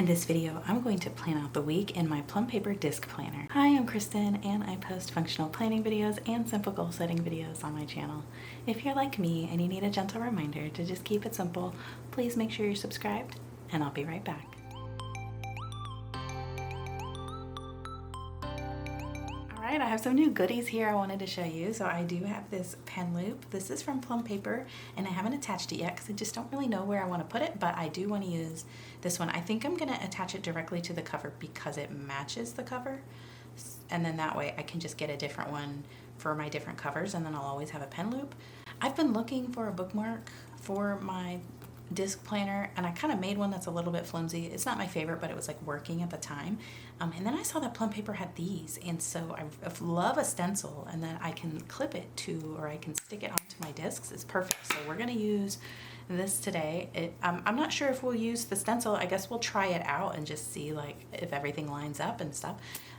In this video, I'm going to plan out the week in my Plum Paper Disc Planner. Hi, I'm Kristen, and I post functional planning videos and simple goal setting videos on my channel. If you're like me and you need a gentle reminder to just keep it simple, please make sure you're subscribed, and I'll be right back. Alright, I have some new goodies here I wanted to show you. So I do have this pen loop. This is from Plum Paper, and I haven't attached it yet because I just don't really know where I want to put it, but I do want to use this one. I think I'm going to attach it directly to the cover because it matches the cover, and then that way I can just get a different one for my different covers, and then I'll always have a pen loop. I've been looking for a bookmark for my disc planner, and I kind of made one that's a little bit flimsy. It's not my favorite, but it was like working at the time. And then I saw that Plum Paper had these, and so I love a stencil, and then I can clip it to, or I can stick it onto my discs. It's perfect. So we're gonna use this today. I'm not sure if we'll use the stencil. I guess we'll try it out and just see like if everything lines up and stuff.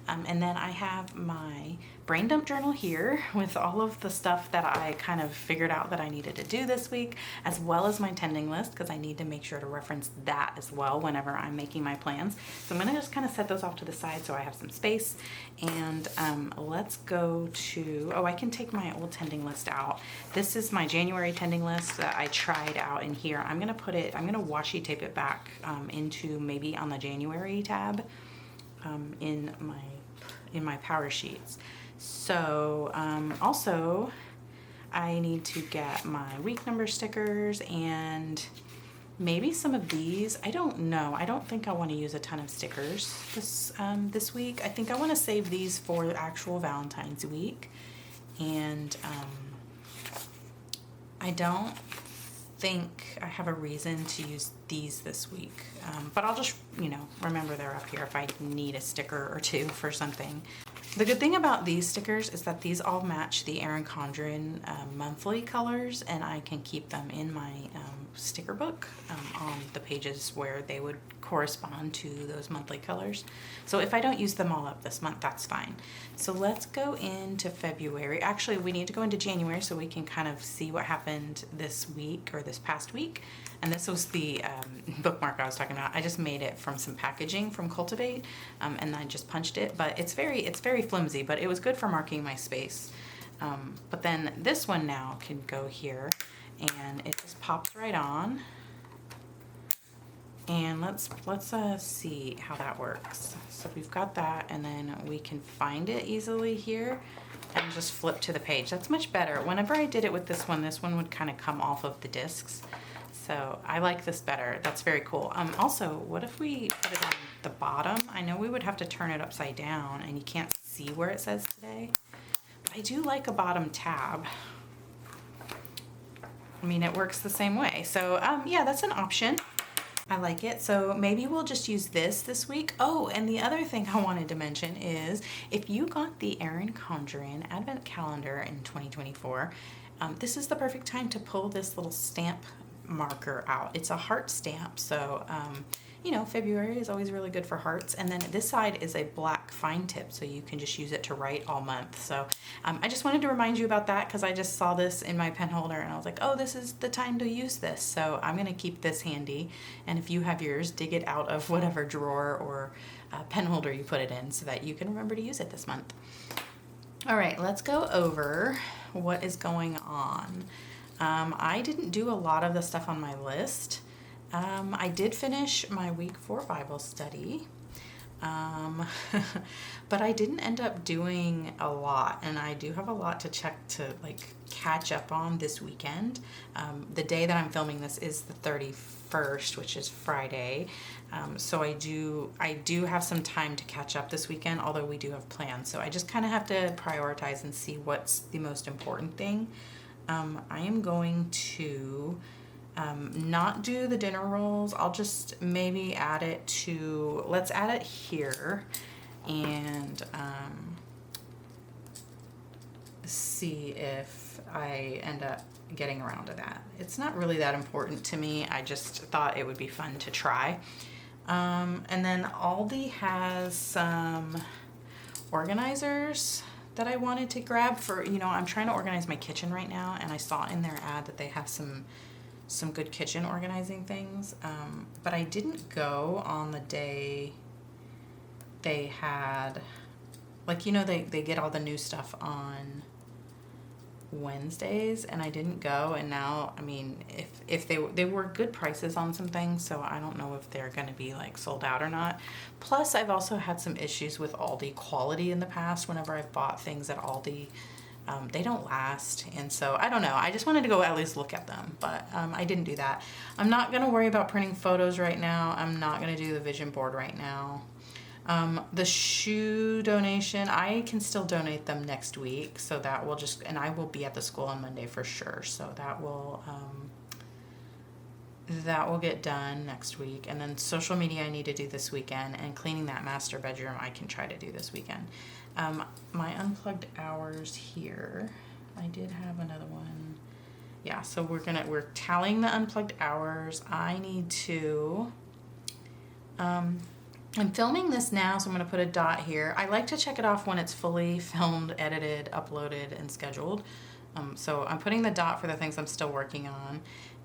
And then I have my brain dump journal here with all of the stuff that I kind of figured out that I needed to do this week, as well as my tending list, because I need to make sure to reference that as well whenever I'm making my plans. So I'm gonna just kind of set those off to the side so I have some space. And let's go to, oh, I can take my old tending list out. This is my January tending list that I tried out in here. I'm gonna washi tape it back into maybe on the January tab in my power sheets. So also I need to get my week number stickers and maybe some of these. I don't know. I don't think I want to use a ton of stickers this week. I think I want to save these for the actual Valentine's week. And I don't think I have a reason to use these this week, but I'll just, remember they're up here if I need a sticker or two for something. The good thing about these stickers is that these all match the Erin Condren monthly colors, and I can keep them in my sticker book on the pages where they would correspond to those monthly colors. So if I don't use them all up this month, that's fine. So let's go into February. Actually, we need to go into January so we can kind of see what happened this week or this past week. And this was the bookmark I was talking about. I just made it from some packaging from Cultivate, and I just punched it. But it's very flimsy, but it was good for marking my space. But then this one now can go here, and it just pops right on. And let's see how that works. So we've got that, and then we can find it easily here and just flip to the page. That's much better. Whenever I did it with this one would kind of come off of the discs. So I like this better. That's very cool. Also, what if we put it on the bottom? I know we would have to turn it upside down and you can't see where it says today, but I do like a bottom tab. I mean, it works the same way. So yeah, that's an option. I like it. So maybe we'll just use this week. Oh, and the other thing I wanted to mention is if you got the Erin Condren Advent Calendar in 2024, this is the perfect time to pull this little stamp marker out. It's a heart stamp, so February is always really good for hearts. And then this side is a black fine tip, so you can just use it to write all month. So I just wanted to remind you about that because I just saw this in my pen holder and I was like, oh, this is the time to use this. So I'm going to keep this handy, and if you have yours, dig it out of whatever drawer or pen holder you put it in so that you can remember to use it this month. All right, let's go over what is going on. I didn't do a lot of the stuff on my list. I did finish my week 4 Bible study, but I didn't end up doing a lot, and I do have a lot to catch up on this weekend. The day that I'm filming this is the 31st, which is Friday, so I do have some time to catch up this weekend, although we do have plans. So I just kind of have to prioritize and see what's the most important thing. I am going to not do the dinner rolls. I'll just maybe add it to, let's add it here and see if I end up getting around to that. It's not really that important to me. I just thought it would be fun to try. And then Aldi has some organizers that I wanted to grab for, I'm trying to organize my kitchen right now, and I saw in their ad that they have some some good kitchen organizing things. But I didn't go on the day they had, like, you know, they get all the new stuff on Wednesdays, and I didn't go. And now, I mean, if they were good prices on some things, so I don't know if they're going to be like sold out or not. Plus, I've also had some issues with Aldi quality in the past. Whenever I've bought things at Aldi, they don't last, and so I don't know. I just wanted to go at least look at them, but I didn't do that. I'm not going to worry about printing photos right now. I'm not going to do the vision board right now. The shoe donation, I can still donate them next week, so that will just, and I will be at the school on Monday for sure, so that will get done next week. And then social media I need to do this weekend, and cleaning that master bedroom I can try to do this weekend. My unplugged hours here, I did have another one. Yeah, so we're tallying the unplugged hours. I need to, I'm filming this now, so I'm going to put a dot here. I like to check it off when it's fully filmed, edited, uploaded, and scheduled. So I'm putting the dot for the things I'm still working on,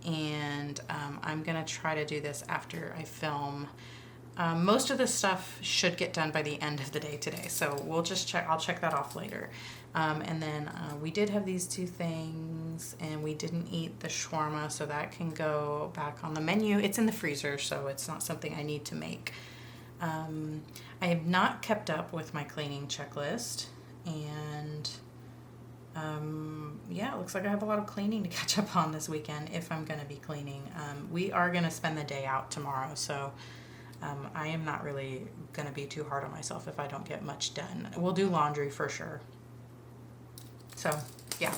and I'm going to try to do this after I film. Most of this stuff should get done by the end of the day today, so we'll just check. I'll check that off later. And then we did have these two things, and we didn't eat the shawarma, so that can go back on the menu. It's in the freezer, so it's not something I need to make. I have not kept up with my cleaning checklist, and yeah, it looks like I have a lot of cleaning to catch up on this weekend if I'm going to be cleaning. We are going to spend the day out tomorrow, so I am not really going to be too hard on myself if I don't get much done. We'll do laundry for sure. So yeah,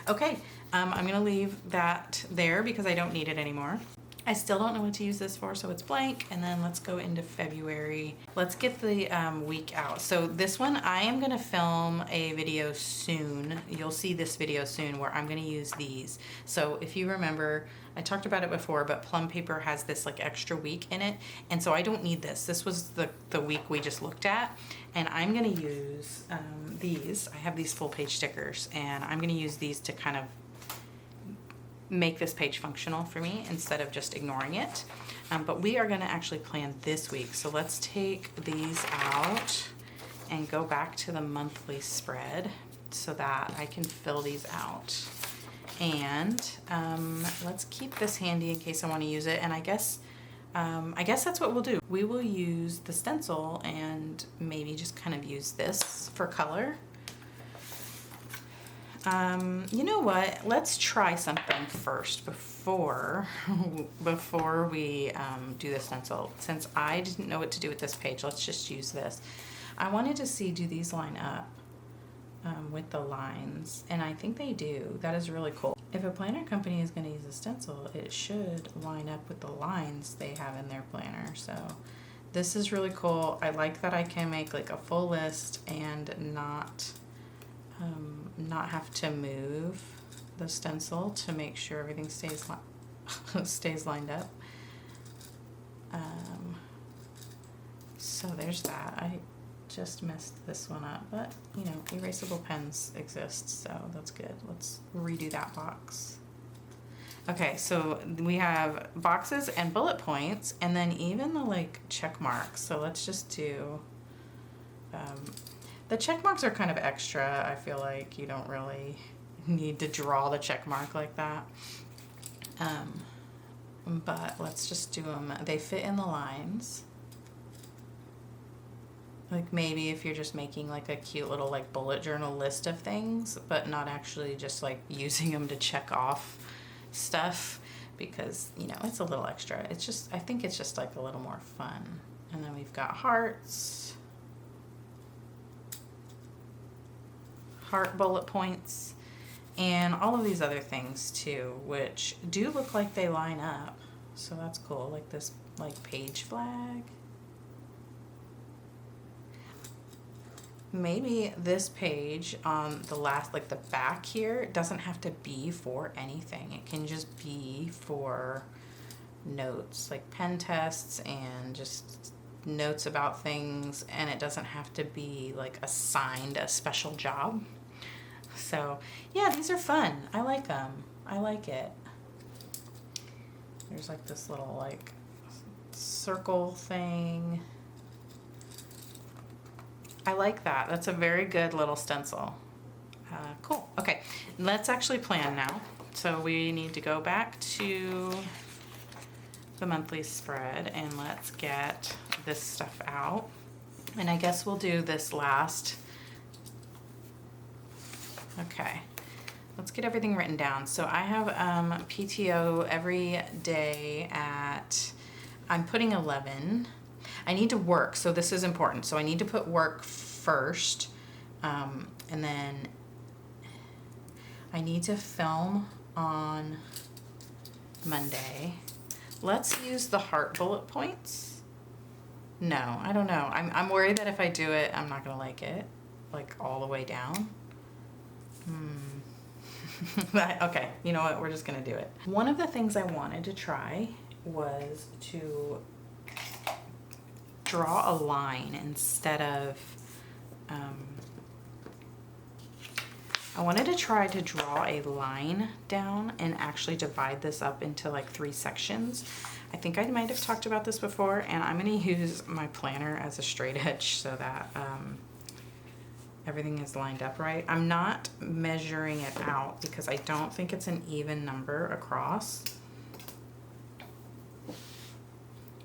okay, I'm going to leave that there because I don't need it anymore. I still don't know what to use this for, so it's blank. And then let's go into February. Let's get the week out. So this one, I am gonna film a video soon. You'll see this video soon where I'm gonna use these. So if you remember, I talked about it before, but Plum Paper has this like extra week in it. And so I don't need this. This was the week we just looked at. And I'm gonna use these. I have these full page stickers, and I'm gonna use these to kind of make this page functional for me instead of just ignoring it. But we are going to actually plan this week. So let's take these out and go back to the monthly spread so that I can fill these out. And let's keep this handy in case I want to use it. And I guess that's what we'll do. We will use the stencil and maybe just kind of use this for color. You know what? Let's try something first before we do the stencil. Since I didn't know what to do with this page, let's just use this. I wanted to see, do these line up with the lines? And I think they do. That is really cool. If a planner company is going to use a stencil, it should line up with the lines they have in their planner. So this is really cool. I like that I can make like a full list and not have to move the stencil to make sure everything stays lined up. So there's that. I just messed this one up, but you know, erasable pens exist, so that's good. Let's redo that box. Okay, so we have boxes and bullet points, and then even the like check marks. So let's just do the check marks are kind of extra. I feel like you don't really need to draw the check mark like that. But let's just do them. They fit in the lines. Like maybe if you're just making like a cute little like bullet journal list of things, but not actually just like using them to check off stuff, because you know, it's a little extra. It's just, I think it's just like a little more fun. And then we've got hearts. Heart bullet points, and all of these other things too, which do look like they line up, so that's cool. Like this like page flag. Maybe this page on the last, like the back here, doesn't have to be for anything. It can just be for notes, like pen tests and just notes about things, and it doesn't have to be like assigned a special job. So yeah, these are fun. I like them. I like it. There's like this little like circle thing. I like that. That's a very good little stencil. Cool. Okay, let's actually plan now. So we need to go back to the monthly spread and let's get this stuff out. And I guess we'll do this last. Okay, let's get everything written down. So I have PTO every day at, I'm putting 11. I need to work, so this is important. So I need to put work first, and then I need to film on Monday. Let's use the heart bullet points. No, I don't know. I'm worried that if I do it, I'm not gonna like it, like all the way down. Okay, you know what? We're just gonna do it. One of the things I wanted to try was to draw a line instead of, I wanted to try to draw a line down and actually divide this up into like 3 sections. I think I might have talked about this before, and I'm going to use my planner as a straight edge so that everything is lined up right. I'm not measuring it out because I don't think it's an even number across.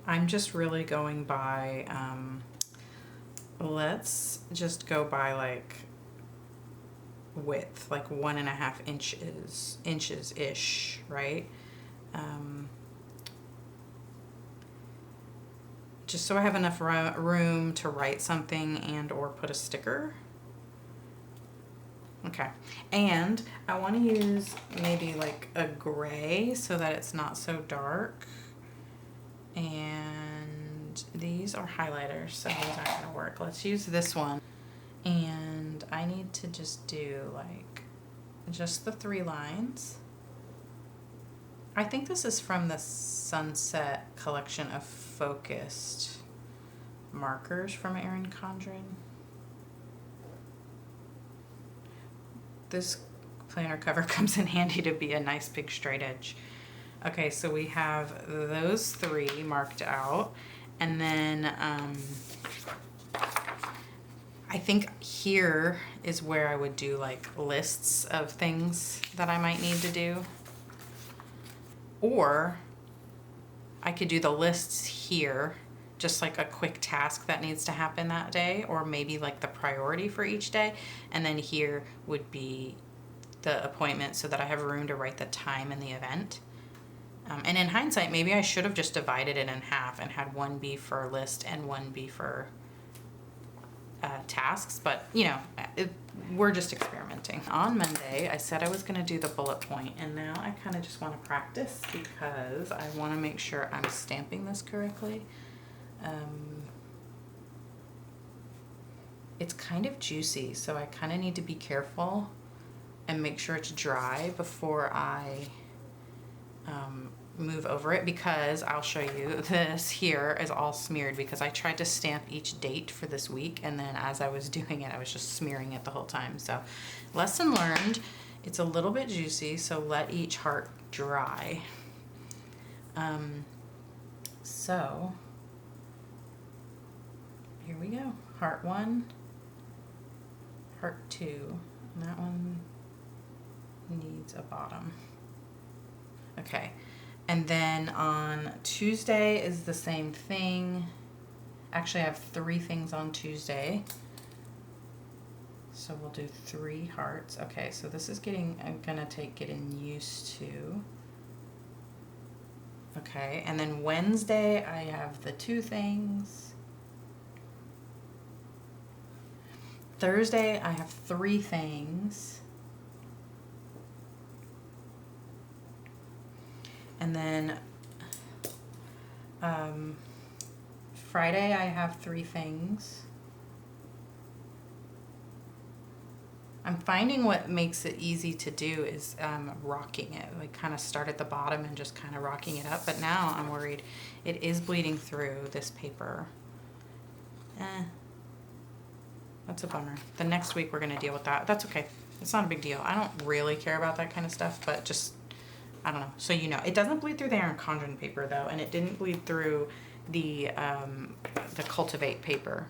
I'm just really going by, let's just go by like width, like 1.5 inches-ish, right? Just so I have enough room to write something and or put a sticker. Okay, and I want to use maybe like a gray so that it's not so dark. And these are highlighters, so these aren't gonna work. Let's use this one. And I need to just do like just the 3 lines. I think this is from the Sunset collection of focused markers from Erin Condren. This planner cover comes in handy to be a nice big straight edge. Okay, so we have those 3 marked out, and then I think here is where I would do like lists of things that I might need to do. Or I could do the lists here, just like a quick task that needs to happen that day, or maybe like the priority for each day. And then here would be the appointment so that I have room to write the time and the event. And in hindsight, maybe I should have just divided it in half and had one be for list and one be for tasks, but you know, we're just experimenting. On Monday, I said I was gonna do the bullet point, and now I kind of just want to practice because I want to make sure I'm stamping this correctly. It's kind of juicy, so I kind of need to be careful and make sure it's dry before I move over it, because I'll show you this here is all smeared because I tried to stamp each date for this week, and then as I was doing it I was just smearing it the whole time. So lesson learned, it's a little bit juicy, so let each heart dry. So here we go. Heart 1, heart 2, and that one needs a bottom. Okay. And then on Tuesday is the same thing. Actually, I have 3 things on Tuesday. So we'll do 3 hearts. Okay, so this is gonna take getting used to. Okay, and then Wednesday I have the 2 things. Thursday I have 3 things. And then Friday I have 3 things. I'm finding what makes it easy to do is rocking it, like kind of start at the bottom and just kind of rocking it up. But now I'm worried it is bleeding through this paper. That's a bummer. The next week we're gonna deal with that. That's okay. It's not a big deal. I don't really care about that kind of stuff, but just I don't know. So you know, it doesn't bleed through the iron conjuring paper though, and it didn't bleed through the Cultivate paper.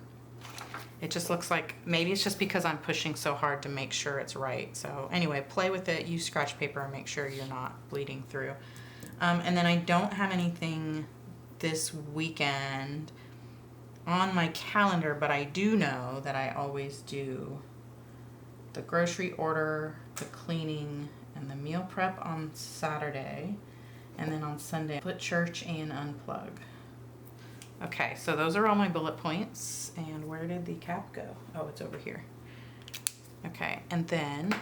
It just looks like, maybe it's just because I'm pushing so hard to make sure it's right. So anyway, play with it, use scratch paper and make sure you're not bleeding through. And then I don't have anything this weekend on my calendar, but I do know that I always do the grocery order, the cleaning, and the meal prep on Saturday. And then on Sunday, put church and unplug. Okay, so those are all my bullet points. And where did the cap go? Oh, it's over here. Okay, and then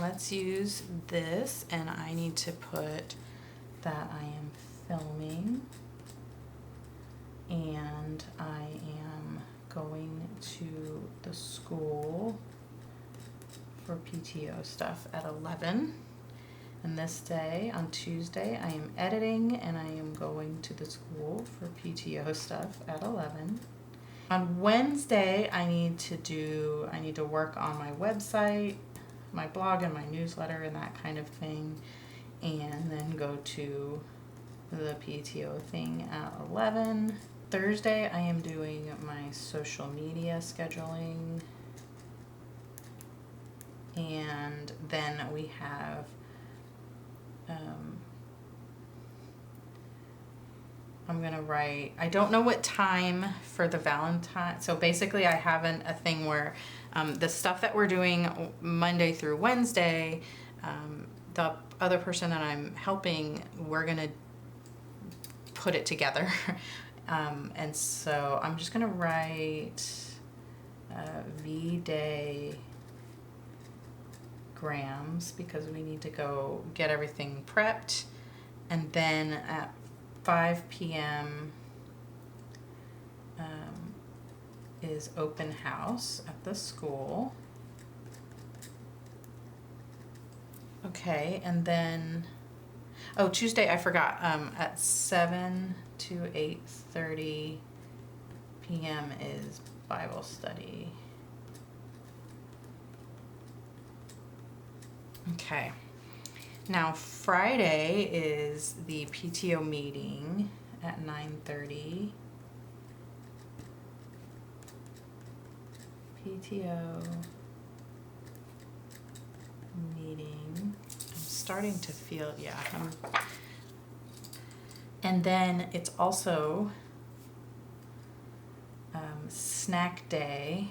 let's use this, and I need to put that I am filming and I am going to the school for PTO stuff at 11. And this day, on Tuesday, I am editing and I am going to the school for PTO stuff at 11. On Wednesday, I need to work on my website, my blog and my newsletter and that kind of thing, and then go to the PTO thing at 11. Thursday, I am doing my social media scheduling, and then we have I'm gonna write, I don't know what time for the Valentine, so basically I have a thing where the stuff that we're doing Monday through Wednesday, the other person that I'm helping, we're gonna put it together. And so I'm just gonna write V-Day grams because we need to go get everything prepped, and then at 5 p.m. Is open house at the school. Okay, and then Tuesday I forgot, at 7 to 8:30 p.m. is Bible study. Okay, now Friday is the PTO meeting at 9:30. PTO meeting. I'm starting to feel, yeah. And then it's also snack day,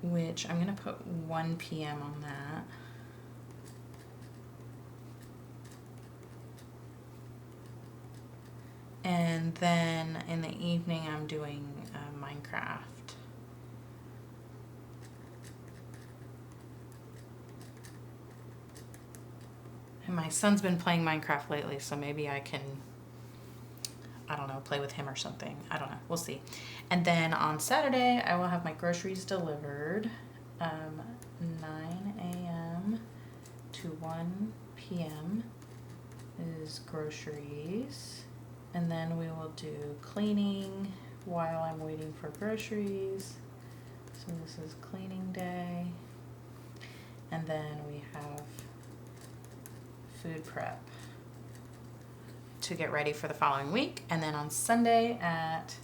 which I'm gonna put 1 p.m. on that. And then in the evening, I'm doing Minecraft. And my son's been playing Minecraft lately, so maybe I can, I don't know, play with him or something. I don't know. We'll see. And then on Saturday, I will have my groceries delivered. 9 a.m. to 1 p.m. is groceries. And then we will do cleaning while I'm waiting for groceries. So this is cleaning day. And then we have food prep to get ready for the following week. And then on Sunday at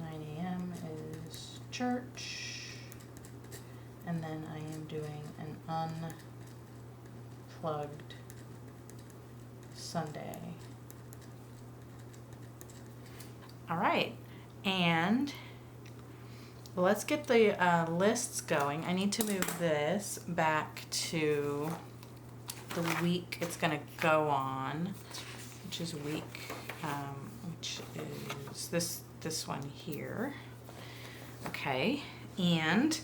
9 a.m. is church. And then I am doing an unplugged Sunday. All right, and let's get the lists going. I need to move this back to the week it's gonna go on, which is which is this one here. Okay, and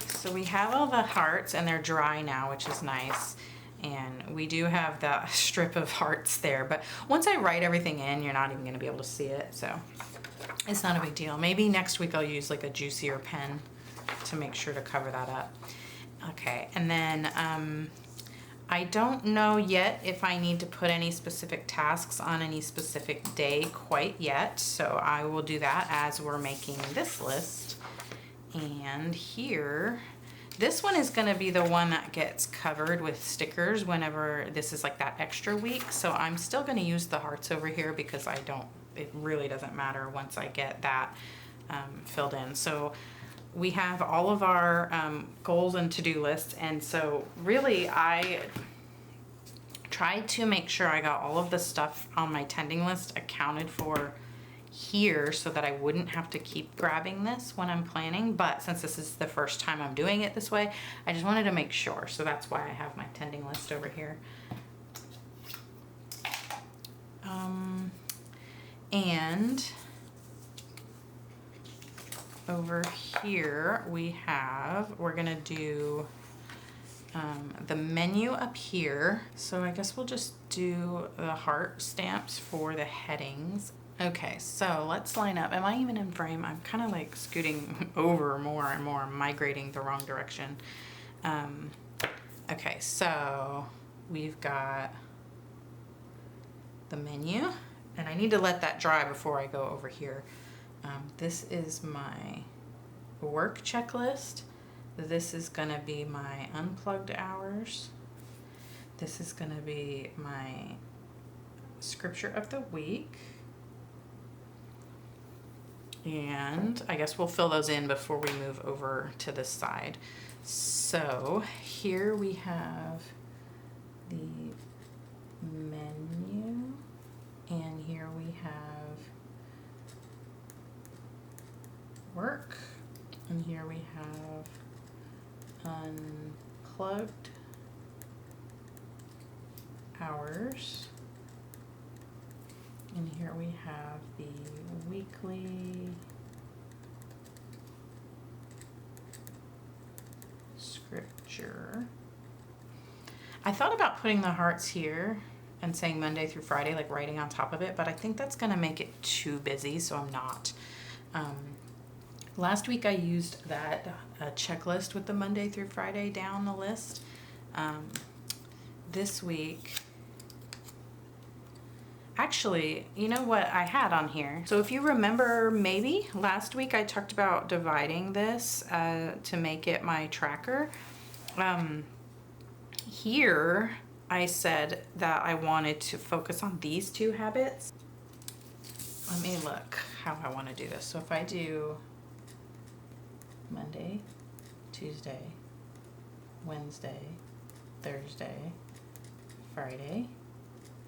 so we have all the hearts and they're dry now, which is nice. And we do have that strip of hearts there, but once I write everything in, you're not even gonna be able to see it, so it's not a big deal. Maybe next week I'll use like a juicier pen to make sure to cover that up. Okay, and then I don't know yet if I need to put any specific tasks on any specific day quite yet, so I will do that as we're making this list. And here, This one is gonna be the one that gets covered with stickers whenever this is like that extra week. So I'm still gonna use the hearts over here because it really doesn't matter once I get that filled in. So we have all of our goals and to-do lists. And so really I tried to make sure I got all of the stuff on my tending list accounted for here so that I wouldn't have to keep grabbing this when I'm planning. But since this is the first time I'm doing it this way, I just wanted to make sure. So that's why I have my tending list over here. And over here we're gonna do the menu up here. So I guess we'll just do the heart stamps for the headings. Okay, so let's line up. Am I even in frame? I'm kind of like scooting over more and more, migrating the wrong direction. Okay, so we've got the menu, and I need to let that dry before I go over here. This is my work checklist. This is gonna be my unplugged hours. This is gonna be my scripture of the week. And I guess we'll fill those in before we move over to this side. So here we have the menu, and here we have work, and here we have unplugged hours, and here we have the weekly scripture. I thought about putting the hearts here and saying Monday through Friday, like writing on top of it, but I think that's gonna make it too busy, so I'm not. Last week I used that checklist with the Monday through Friday down the list. This week, actually, you know what I had on here? So if you remember, maybe last week I talked about dividing this to make it my tracker. Here I said that I wanted to focus on these two habits. Let me look how I want to do this. So if I do Monday, Tuesday, Wednesday, Thursday, Friday,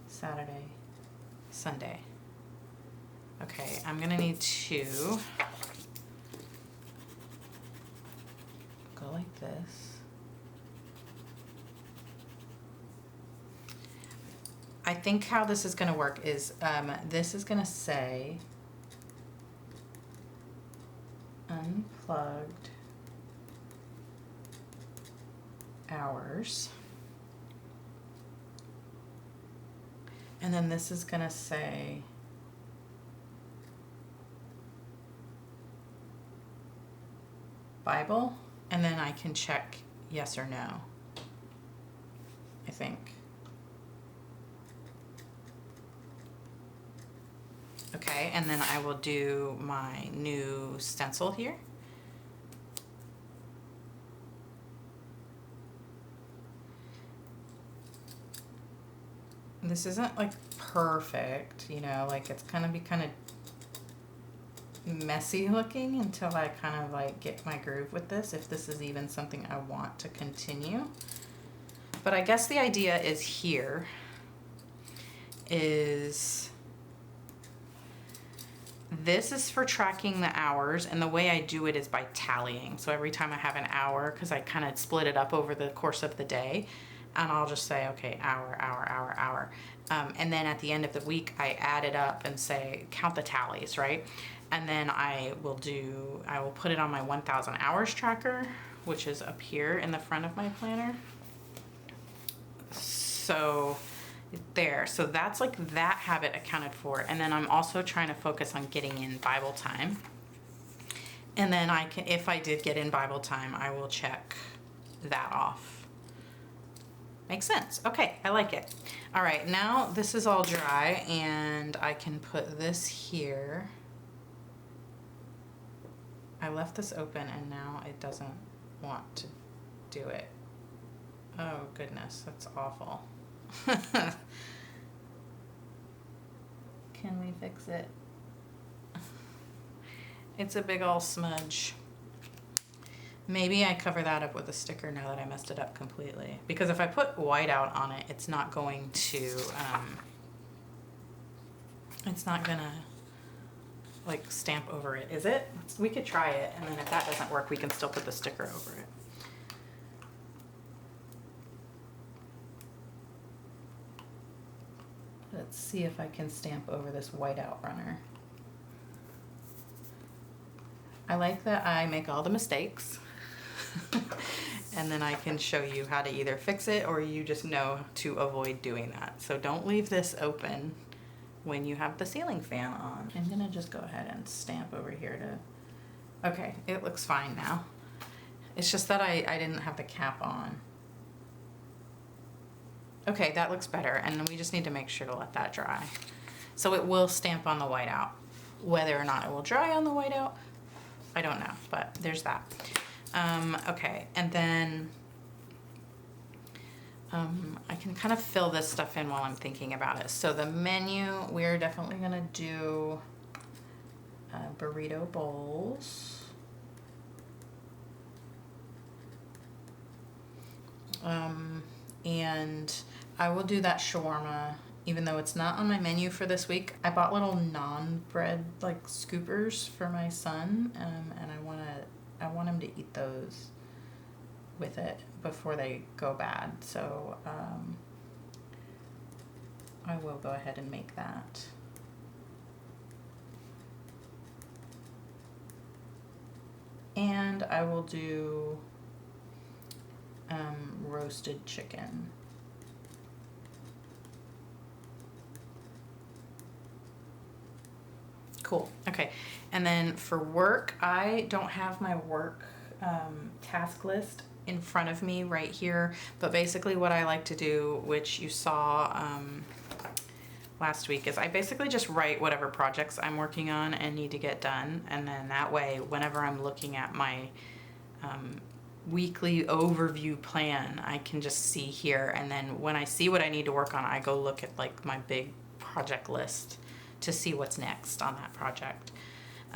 Saturday, Sunday. Okay, I'm gonna need to go like this. I think how this is gonna work is this is gonna say unplugged hours. And then this is gonna say Bible, and then I can check yes or no, I think. Okay, and then I will do my new stencil here. This isn't like perfect, you know, like it's gonna be kind of messy looking until I kind of like get my groove with this, if this is even something I want to continue. But I guess the idea is here is this is for tracking the hours, and the way I do it is by tallying. So every time I have an hour, because I kind of split it up over the course of the day, and I'll just say, okay, hour, hour, hour, hour. And then at the end of the week, I add it up and say, count the tallies, right? And then I will put it on my 1,000 hours tracker, which is up here in the front of my planner. So there, so that's like that habit accounted for. And then I'm also trying to focus on getting in Bible time. And then I can, if I did get in Bible time, I will check that off. Makes sense. Okay, I like it. All right, now this is all dry and I can put this here. I left this open and now it doesn't want to do it. Oh goodness, that's awful. Can we fix it? It's a big old smudge. Maybe I cover that up with a sticker now that I messed it up completely. Because if I put white out on it, it's not going to, it's not gonna like stamp over it, is it? We could try it, and then if that doesn't work, we can still put the sticker over it. Let's see if I can stamp over this whiteout runner. I like that I make all the mistakes and then I can show you how to either fix it or you just know to avoid doing that. So don't leave this open when you have the ceiling fan on. I'm gonna just go ahead and stamp over here to, okay, it looks fine now. It's just that I didn't have the cap on. Okay, that looks better, and then we just need to make sure to let that dry. So it will stamp on the whiteout. Whether or not it will dry on the whiteout, I don't know, but there's that. Okay, and then I can kind of fill this stuff in while I'm thinking about it. So the menu, we're definitely gonna do burrito bowls. And I will do that shawarma, even though it's not on my menu for this week. I bought little non-bread like scoopers for my son, and I want him to eat those with it before they go bad. So I will go ahead and make that. And I will do roasted chicken. Cool. Okay. And then for work, I don't have my work task list in front of me right here, but basically what I like to do, which you saw last week, is I basically just write whatever projects I'm working on and need to get done, and then that way whenever I'm looking at my weekly overview plan, I can just see here, and then when I see what I need to work on, I go look at like my big project list to see what's next on that project.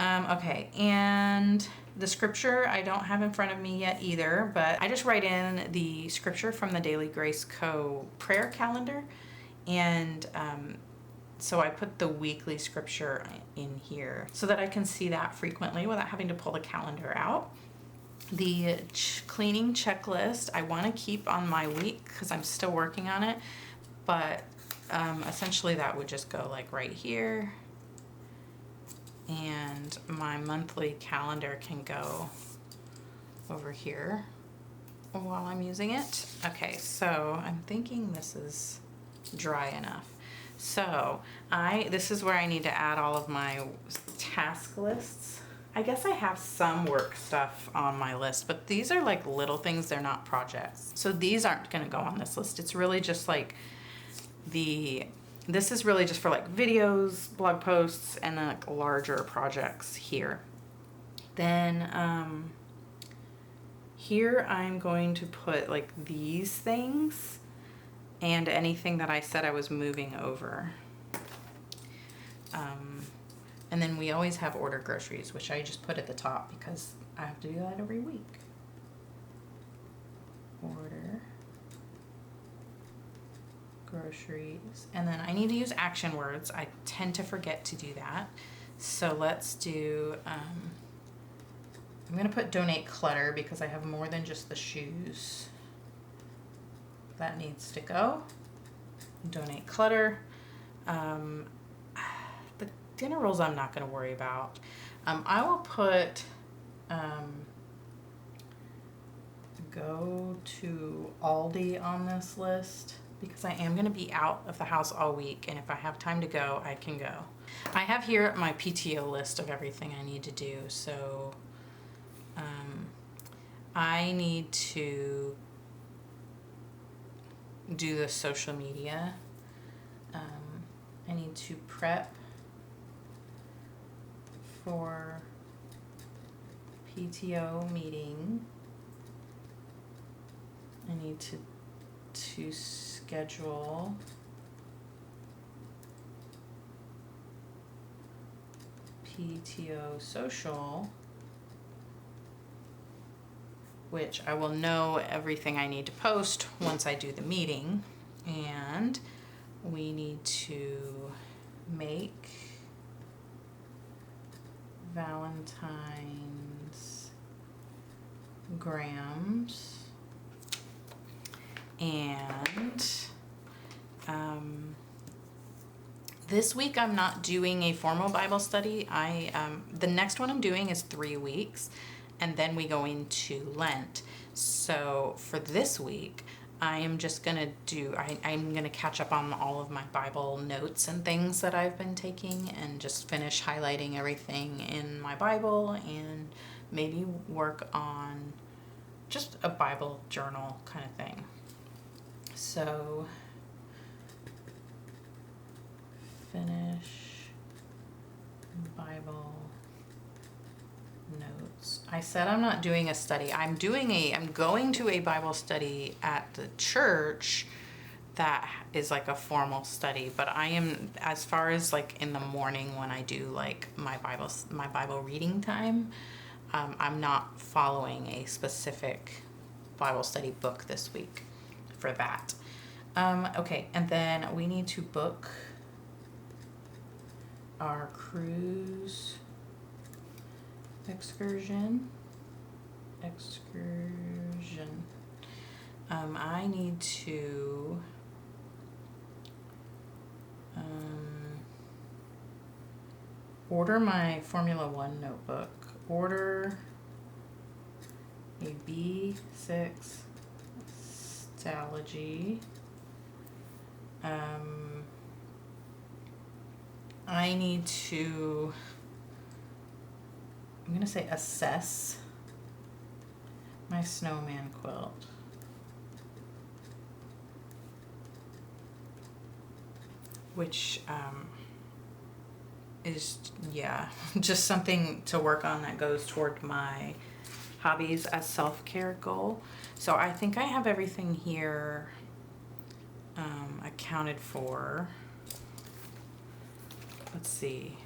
Okay, and the scripture I don't have in front of me yet either, but I just write in the scripture from the Daily Grace Co. prayer calendar, and so I put the weekly scripture in here so that I can see that frequently without having to pull the calendar out. The cleaning checklist I want to keep on my week because I'm still working on it, but essentially that would just go like right here, and my monthly calendar can go over here while I'm using it. Okay, so I'm thinking this is dry enough. So this is where I need to add all of my task lists. I guess I have some work stuff on my list, but these are like little things, they're not projects. So these aren't gonna go on this list. It's really just like this is really just for like videos, blog posts, and then like larger projects here. Then here I'm going to put like these things and anything that I said I was moving over. And then we always have order groceries, which I just put at the top because I have to do that every week. Order groceries. And then I need to use action words. I tend to forget to do that. So let's do, I'm gonna put donate clutter because I have more than just the shoes. That needs to go. Donate clutter. The dinner rolls I'm not going to worry about. I will put go to Aldi on this list because I am going to be out of the house all week, and if I have time to go, I can go. I have here my PTO list of everything I need to do, so I need to do the social media. I need to prep for PTO meeting. I need to schedule PTO social, which I will know everything I need to post once I do the meeting. And we need to make Valentine's grams, and this week I'm not doing a formal Bible study. The next one I'm doing is 3 weeks, and then we go into Lent. So for this week, I am just gonna I'm gonna catch up on all of my Bible notes and things that I've been taking, and just finish highlighting everything in my Bible, and maybe work on just a Bible journal kind of thing. So finish Bible notes. I said I'm not doing a study. I'm going to a Bible study at the church that is like a formal study, but I am, as far as like in the morning when I do like my Bible reading time, I'm not following a specific Bible study book this week for that. Okay, and then we need to book our cruise excursion. I need to order my Formula One notebook, order a B6 Stalogy. I need to, I'm gonna say, assess my snowman quilt. Which is, yeah, just something to work on that goes toward my hobbies as self-care goal. So I think I have everything here accounted for. Let's see.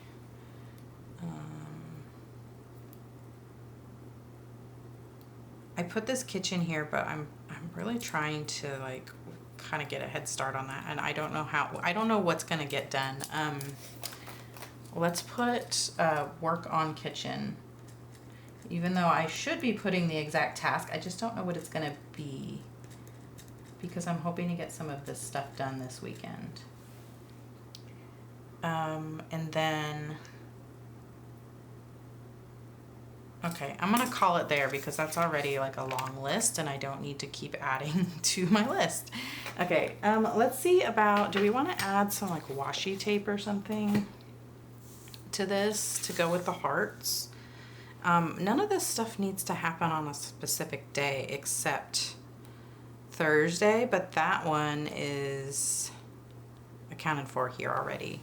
I put this kitchen here, but I'm really trying to like kind of get a head start on that, and I don't know what's gonna get done. Let's put work on kitchen, even though I should be putting the exact task. I just don't know what it's gonna be, because I'm hoping to get some of this stuff done this weekend. And then, okay, I'm gonna call it there because that's already like a long list and I don't need to keep adding to my list. Okay, let's see about, do we want to add some like washi tape or something to this to go with the hearts? None of this stuff needs to happen on a specific day except Thursday, but that one is accounted for here already.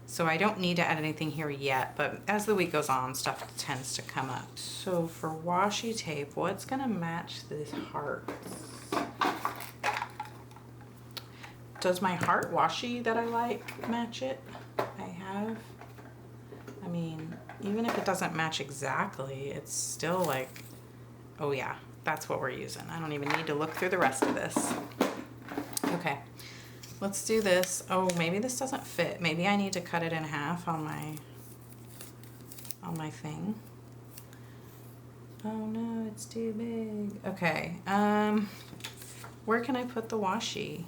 So I don't need to add anything here yet, but as the week goes on, stuff tends to come up. So for washi tape, what's gonna match these hearts? Does my heart washi that I like match it? I mean, even if it doesn't match exactly, it's still like, oh yeah, that's what we're using. I don't even need to look through the rest of this. Okay. Let's do this. Oh, maybe this doesn't fit. Maybe I need to cut it in half on my thing. Oh no, it's too big. Okay. Where can I put the washi?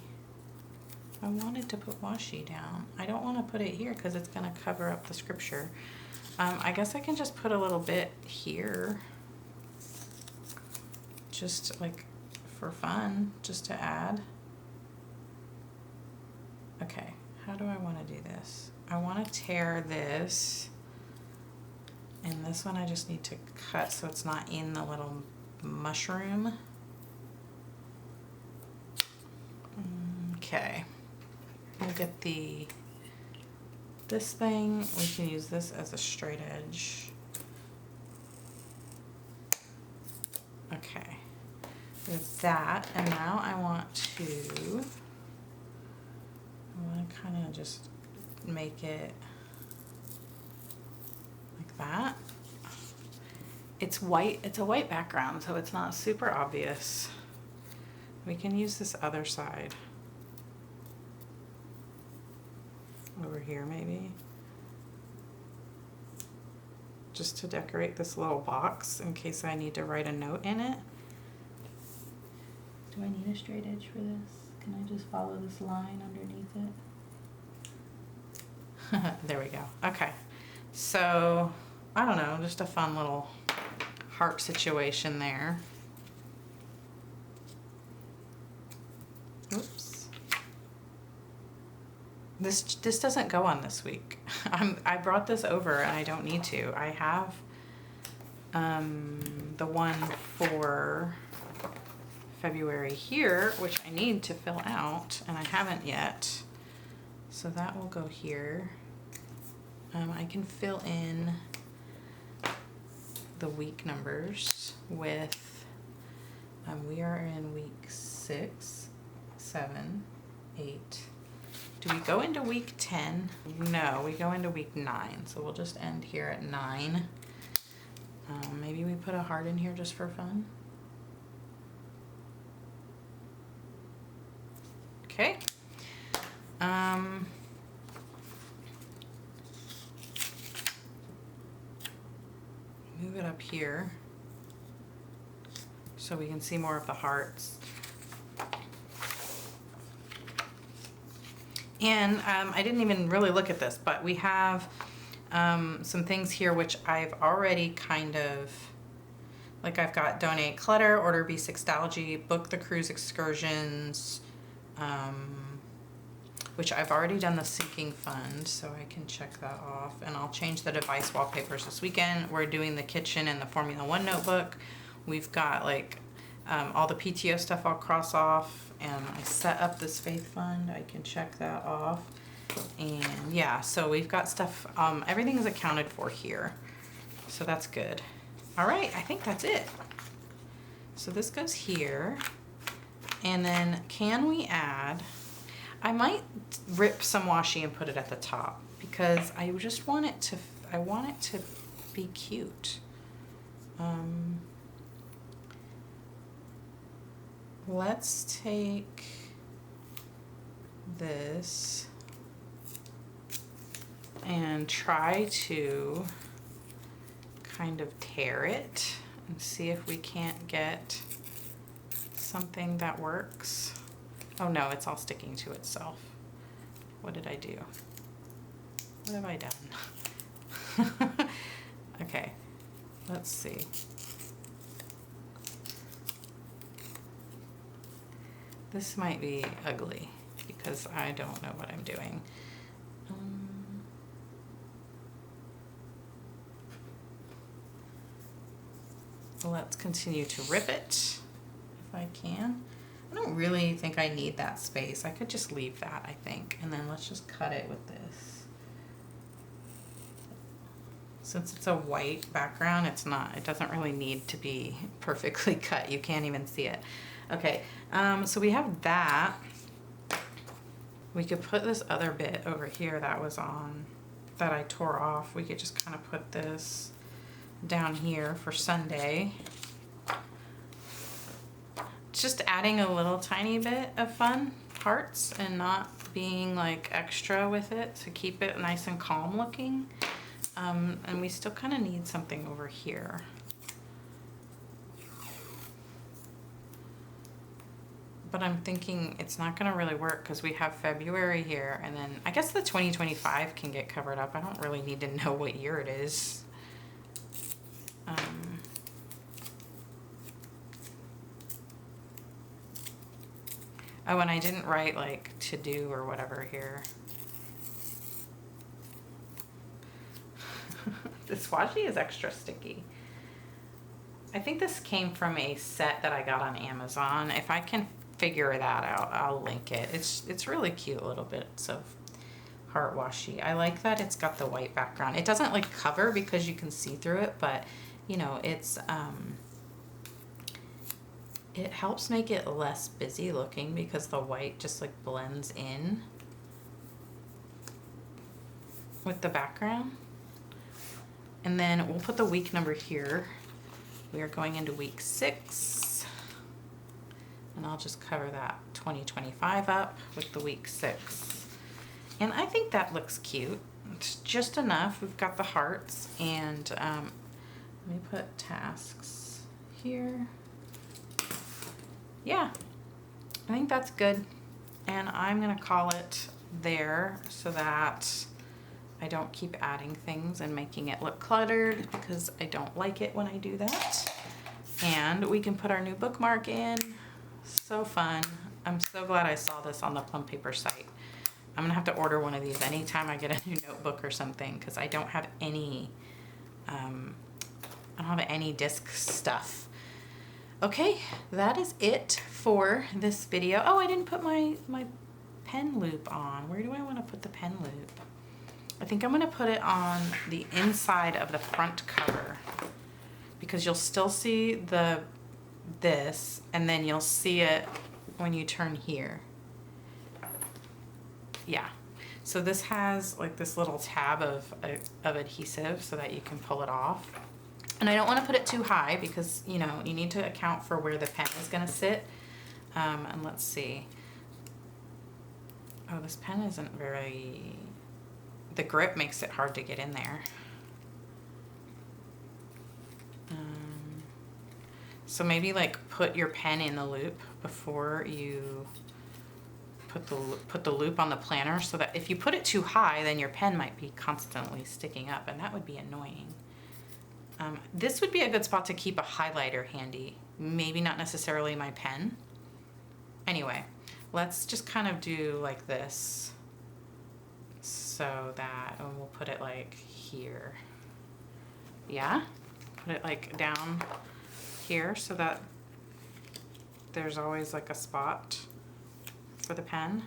I wanted to put washi down. I don't want to put it here because it's going to cover up the scripture. I guess I can just put a little bit here. Just like for fun, just to add. Okay, how do I want to do this? I want to tear this, and this one I just need to cut so it's not in the little mushroom. Okay, we'll get this thing, we can use this as a straight edge. Okay, There's that, and now I want to kind of just make it like that. It's white, it's a white background, so it's not super obvious. We can use this other side over here maybe, just to decorate this little box in case I need to write a note in it. Do I need a straight edge for this? Can I just follow this line underneath it? There we go. Okay, so I don't know, just a fun little heart situation there. Oops. This doesn't go on this week. I brought this over and I don't need to. I have the one for February here, which I need to fill out, and I haven't yet. So that will go here. I can fill in the week numbers with, we are in week 6, 7, 8. Do we go into week 10? No, we go into week 9. So we'll just end here at 9. Maybe we put a heart in here just for fun. Okay. Move it up here so we can see more of the hearts. And I didn't even really look at this, but we have some things here which I've already kind of, like I've got donate clutter, order B6talgy, book the cruise excursions, which I've already done the sinking fund, so I can check that off. And I'll change the device wallpapers this weekend. We're doing the kitchen and the Formula 1 notebook. We've got like all the PTO stuff I'll cross off, and I set up this faith fund. I can check that off. And yeah, so we've got stuff, everything is accounted for here. So that's good. All right, I think that's it. So this goes here. And then can we add, I might rip some washi and put it at the top because I just want it to, I want it to be cute. Let's take this and try to kind of tear it and see if we can't get something that works. Oh no, it's all sticking to itself. What did I do? What have I done? Okay, let's see. This might be ugly because I don't know what I'm doing. Let's continue to rip it if I can. I don't really think I need that space. I could just leave that, I think. And then let's just cut it with this. Since it's a white background, it doesn't really need to be perfectly cut. You can't even see it. Okay, so we have that. We could put this other bit over here that was on, that I tore off. We could just kind of put this down here for Sunday. Just adding a little tiny bit of fun parts and not being like extra with it to keep it nice and calm looking. And we still kind of need something over here. But I'm thinking it's not going to really work because we have February here, and then I guess the 2025 can get covered up. I don't really need to know what year it is. Oh, and I didn't write like to do or whatever here. This washi is extra sticky. I think this came from a set that I got on Amazon. If I can figure that out, I'll link it. It's really cute little bits of heart washi. I like that it's got the white background. It doesn't like cover because you can see through it, but you know, it helps make it less busy looking because the white just like blends in with the background. And then we'll put the week number here. We are going into week 6. And I'll just cover that 2025 up with the week 6. And I think that looks cute. It's just enough. We've got the hearts, and let me put tasks here. Yeah, I think that's good. And I'm gonna call it there so that I don't keep adding things and making it look cluttered, because I don't like it when I do that. And we can put our new bookmark in. So fun. I'm so glad I saw this on the Plum Paper site. I'm gonna have to order one of these anytime I get a new notebook or something, because I don't have any disc stuff. Okay, that is it for this video. Oh, I didn't put my pen loop on. Where do I want to put the pen loop? I think I'm gonna put it on the inside of the front cover, because you'll still see this, and then you'll see it when you turn here. Yeah, so this has like this little tab of adhesive so that you can pull it off. And I don't want to put it too high, because you know, you need to account for where the pen is going to sit. And let's see. Oh, this pen isn't very, the grip makes it hard to get in there. So maybe like put your pen in the loop before you put the loop on the planner, so that if you put it too high, then your pen might be constantly sticking up, and that would be annoying. This would be a good spot to keep a highlighter handy. Maybe not necessarily my pen. Anyway, let's just kind of do like this, so that, and we'll put it like here. Yeah, put it like down here so that there's always like a spot for the pen.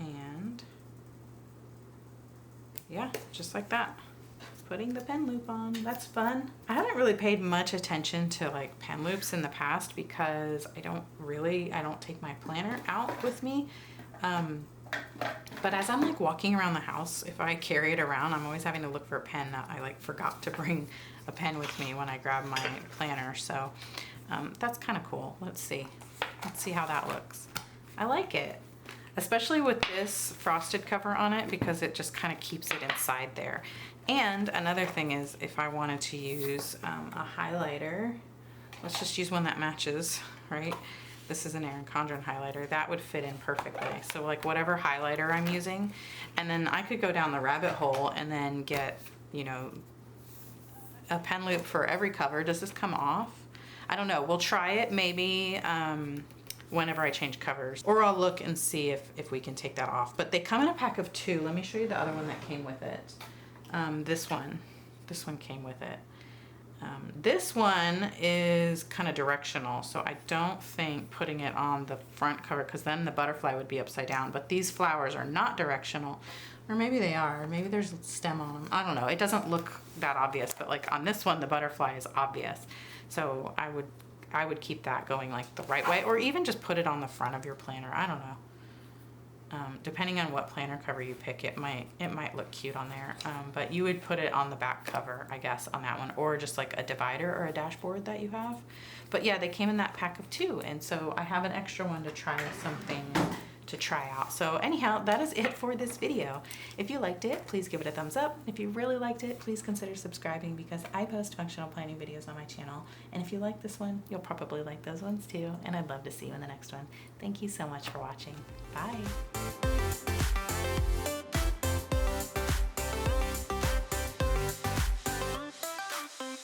And yeah, just like that. Putting the pen loop on. That's fun. I haven't really paid much attention to like pen loops in the past, because I don't take my planner out with me. But as I'm like walking around the house, if I carry it around, I'm always having to look for a pen that I like forgot to bring a pen with me when I grab my planner. So that's kind of cool. Let's see how that looks. I like it, especially with this frosted cover on it, because it just kind of keeps it inside there. And another thing is, if I wanted to use a highlighter, let's just use one that matches, right? This is an Erin Condren highlighter. That would fit in perfectly. So like whatever highlighter I'm using, and then I could go down the rabbit hole and then get, you know, a pen loop for every cover. Does this come off? I don't know. We'll try it maybe whenever I change covers, or I'll look and see if we can take that off. But they come in a pack of 2. Let me show you the other one that came with it. This one came with it. This one is kind of directional, so I don't think putting it on the front cover, because then the butterfly would be upside down. But these flowers are not directional, or maybe they are. Maybe there's a stem on them. I don't know. It doesn't look that obvious, but like on this one, the butterfly is obvious. So I would keep that going like the right way, or even just put it on the front of your planner. I don't know. Depending on what planner cover you pick, it might look cute on there. But you would put it on the back cover, I guess, on that one, or just like a divider or a dashboard that you have. But yeah, they came in that pack of 2, and so I have an extra one to try something to try out. So anyhow, that is it for this video. If you liked it, please give it a thumbs up. If you really liked it, please consider subscribing, because I post functional planning videos on my channel. And if you like this one, you'll probably like those ones too. And I'd love to see you in the next one. Thank you so much for watching. Bye.